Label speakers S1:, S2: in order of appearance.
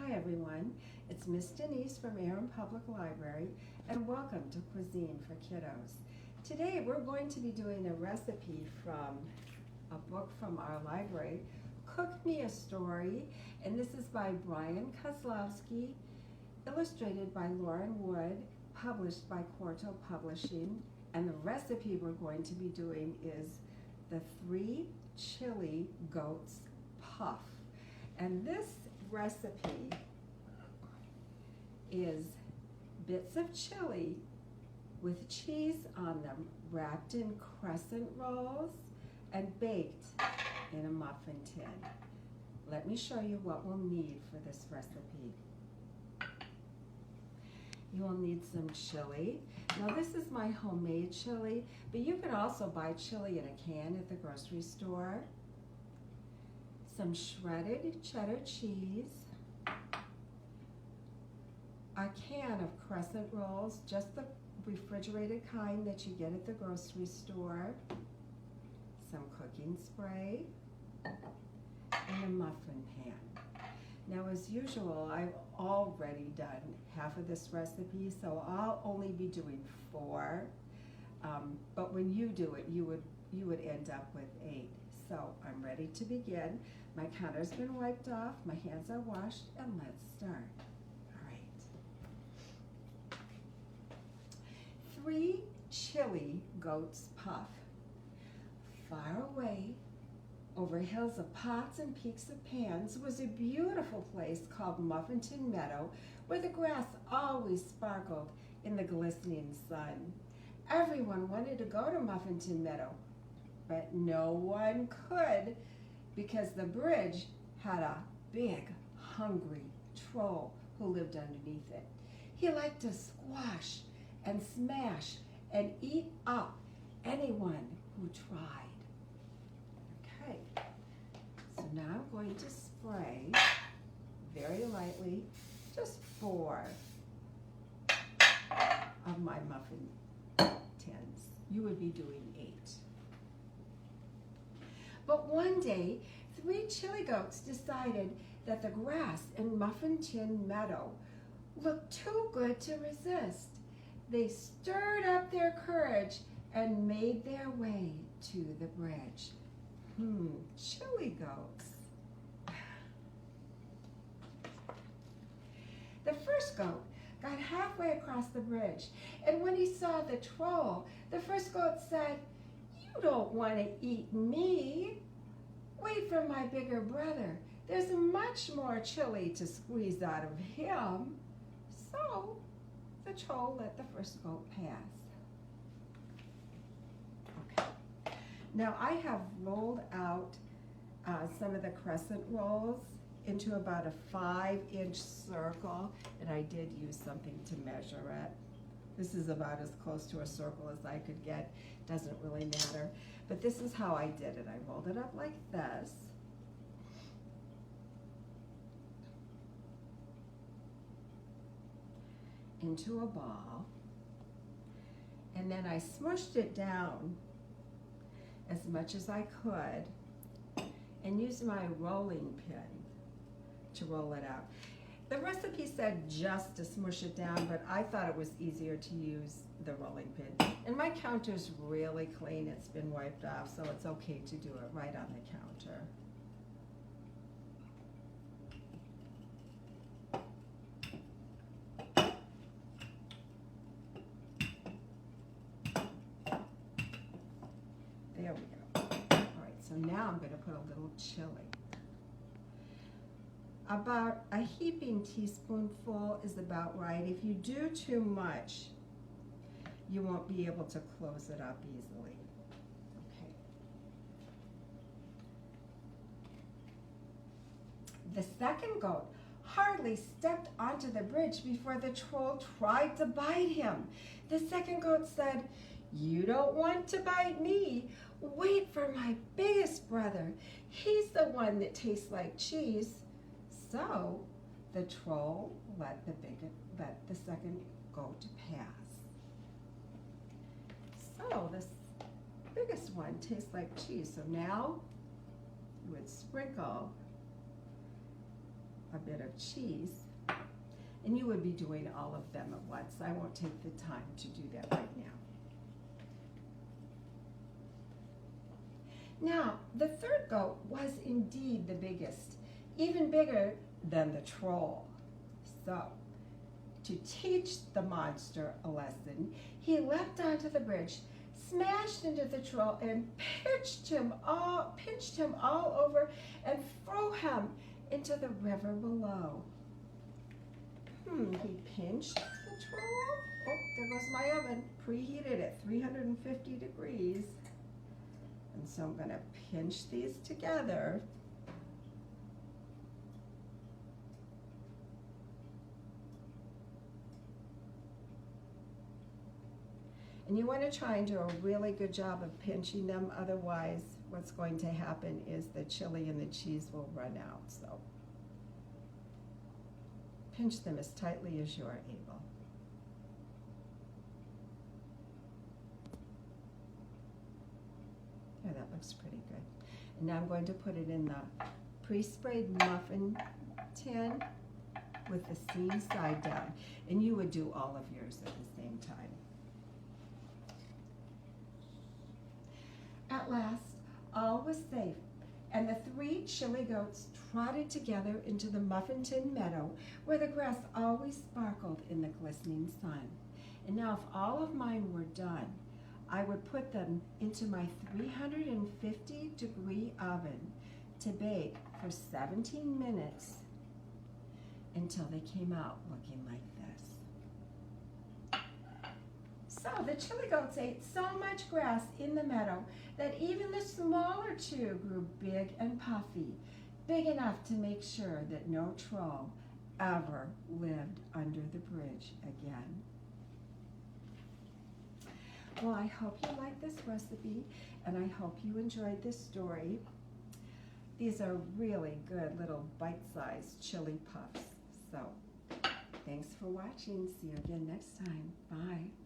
S1: Hi everyone, it's Miss Denise from Aaron Public Library and welcome to Cuisine for Kiddos. Today we're going to be doing a recipe from a book from our library, Cook Me a Story, and this is by Bryan Kozlowski, illustrated by Lauren Wood, published by Quarto Publishing, and the recipe we're going to be doing is the 3 chili goats puff. And this recipe is bits of chili with cheese on them, wrapped in crescent rolls and baked in a muffin tin. Let me show you what we'll need for this recipe. You will need some chili. Now this is my homemade chili, but you can also buy chili in a can at the grocery store. Some shredded cheddar cheese, a can of crescent rolls, just the refrigerated kind that you get at the grocery store, some cooking spray, and a muffin pan. Now as usual, I've already done half of this recipe, so I'll only be doing 4, but when you do it, you would end up with 8. So I'm ready to begin. My counter's been wiped off, my hands are washed, and let's start. All right. 3 chili goats puff. Far away, over hills of pots and peaks of pans, was a beautiful place called Muffin Tin Meadow, where the grass always sparkled in the glistening sun. Everyone wanted to go to Muffin Tin Meadow, but no one could because the bridge had a big, hungry troll who lived underneath it. He liked to squash and smash and eat up anyone who tried. Okay, so now I'm going to spray very lightly, just 4 of my muffin tins. You would be doing 8. But one day, 3 chili goats decided that the grass in Muffin Tin Meadow looked too good to resist. They stirred up their courage and made their way to the bridge. Chili goats. The first goat got halfway across the bridge, and when he saw the troll, the first goat said, "You don't want to eat me. Wait for my bigger brother. There's much more chili to squeeze out of him." So the troll let the first goat pass. Okay. Now I have rolled out some of the crescent rolls into about a 5-inch circle, and I did use something to measure it. This is about as close to a circle as I could get. Doesn't really matter. But this is how I did it. I rolled it up like this. Into a ball. And then I smushed it down as much as I could and used my rolling pin to roll it out. The recipe said just to smush it down, but I thought it was easier to use the rolling pin. And my counter's really clean. It's been wiped off, so it's okay to do it right on the counter. There we go. All right, so now I'm going to put a little chili. About a heaping teaspoonful is about right. If you do too much, you won't be able to close it up easily. Okay. The second goat hardly stepped onto the bridge before the troll tried to bite him. The second goat said, "You don't want to bite me. Wait for my biggest brother. He's the one that tastes like cheese." So the troll let the second goat pass. So this biggest one tastes like cheese. So now you would sprinkle a bit of cheese. And you would be doing all of them at once. I won't take the time to do that right now. Now, the third goat was indeed the biggest, even bigger than the troll. So, to teach the monster a lesson, he leapt onto the bridge, smashed into the troll, and pinched him all over and threw him into the river below. He pinched the troll. Oh, there goes my oven, preheated at 350 degrees. And so I'm going to pinch these together. And you want to try and do a really good job of pinching them, otherwise what's going to happen is the chili and the cheese will run out. So pinch them as tightly as you are able. Yeah, that looks pretty good. And now I'm going to put it in the pre-sprayed muffin tin with the seam side down. And you would do all of yours at the same time. At last, all was safe, and the 3 chili goats trotted together into the muffin tin meadow where the grass always sparkled in the glistening sun. And now if all of mine were done, I would put them into my 350-degree oven to bake for 17 minutes until they came out looking like this. So the chili goats ate so much grass in the meadow that even the smaller 2 grew big and puffy, big enough to make sure that no troll ever lived under the bridge again. Well, I hope you like this recipe, and I hope you enjoyed this story. These are really good little bite-sized chili puffs. So, thanks for watching. See you again next time. Bye.